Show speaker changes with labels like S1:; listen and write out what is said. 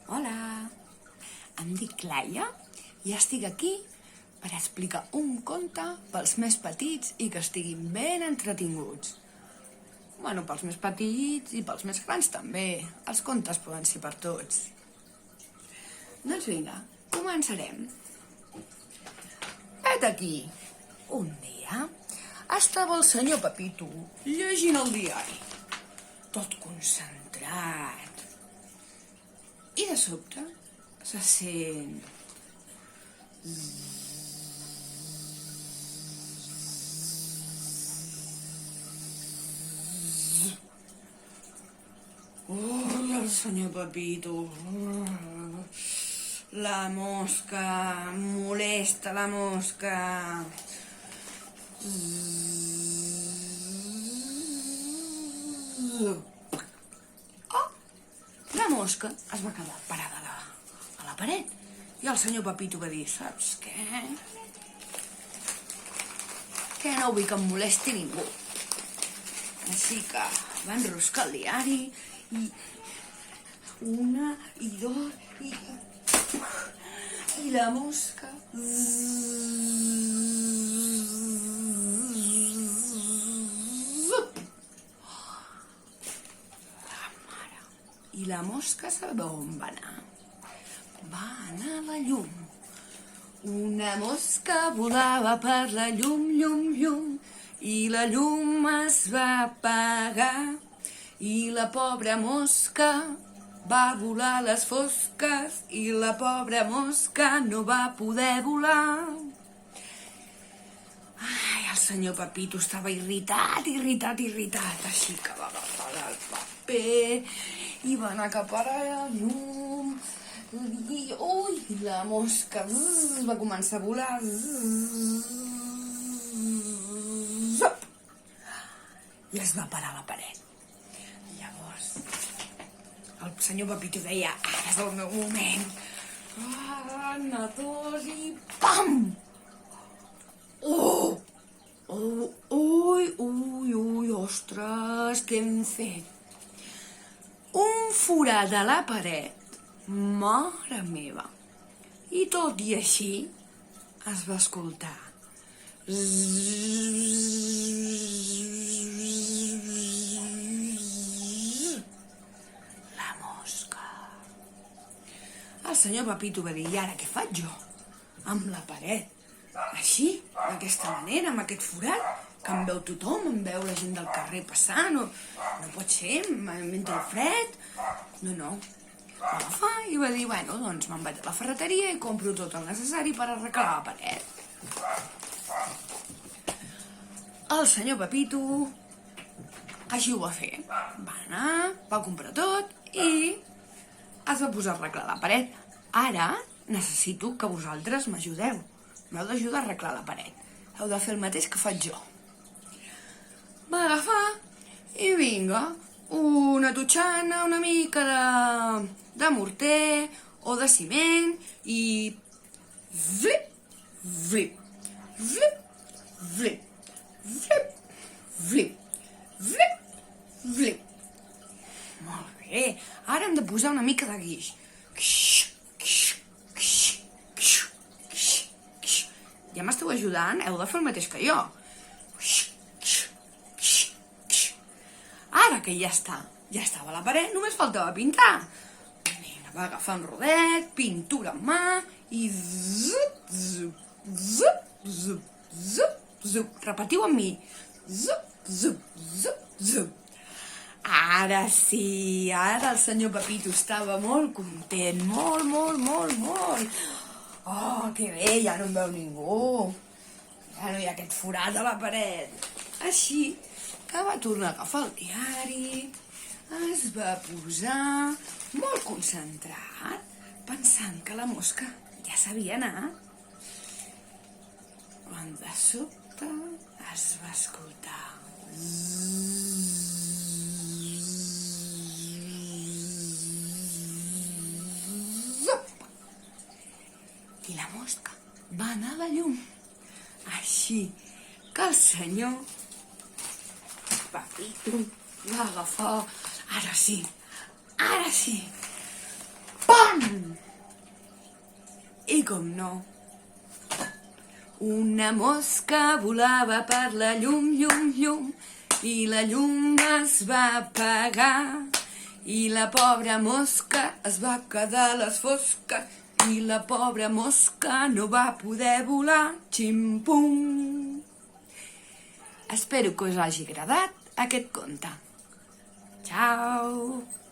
S1: Hola, em dic Laia i estic aquí per explicar un conte pels més petits i que estiguin ben entretinguts. Bueno, pels més petits i pels més grans també. Els contes poden ser per tots. Doncs vinga, començarem. Vet aquí. Un dia estava el senyor Pepito llegint el diari, tot concentrat. I de sobte se sent... Ui, el senyor Pepito. La mosca, molesta la mosca. Oh, la mosca es va quedar parada a la paret i el senyor Pepito va dir, saps què? Que no vull que em molesti ningú. Així que va enroscar el diari i una i dos i la mosca i la mosca sabeu on va anar? Va anar a la llum. Una mosca volava per la llum, llum, llum, i la llum es va apagar i la pobra mosca va volar a les fosques i la pobra mosca no va poder volar. Ai, el senyor Pepito estava irritat, així que va agafar el paper i va anar cap a la llum. I la mosca va començar a volar. I es va parar a la paret. Llavors, el senyor Pepito deia, ara és el meu moment. Nadós i pam! Ui, ostres, què hem fet? Un forat a la paret. Mare meva! I tot i així es va escoltar. La mosca. El senyor Pepito va dir, i ara què faig jo? Amb la paret. Així, d'aquesta manera, amb aquest forat, que em veu tothom, em veu la gent del carrer passant, no pot ser, mentre el fred. No. Va agafar i va dir, bueno, doncs me'n vaig a la ferreteria i compro tot el necessari per arreglar la paret. El senyor Pepito així ho va fer. Va anar, va comprar tot i es va posar a arreglar la paret. Ara necessito que vosaltres m'ajudeu. M'heu d'ajudar a arreglar la paret. Heu de fer el mateix que faig jo. Va agafar i vinga, una totxana, una mica de morter o de ciment i flip, flip, flip, flip, flip, flip, flip, flip. Molt bé, ara hem de posar una mica de guix. Ja m'esteu ajudant? Heu de fer el mateix que jo. Ara que ja estava a la paret, només faltava pintar. Va agafar un rodet, pintura en mà i zup, zup, zup, zup, zup, zup. Repetiu amb mi. Zup, zup, zup, zup. Ara sí, ara el senyor Pepito estava molt content, molt. Oh, que bé, ja no em veu ningú. Ja no hi ha aquest forat a la paret. Així que va tornar a agafar el diari, es va posar molt concentrat, pensant que la mosca ja sabia anar. Quan de sobte es va escoltar. I la mosca va anar a la llum. Així que el senyor Pepito va agafar, ara sí, I com no, una mosca volava per la llum, llum, llum, i la llum es va apagar. I la pobra mosca es va quedar a les fosques, i la pobra mosca no va poder volar. Ximpum! Espero que us hagi agradat aquest conte. Ciao!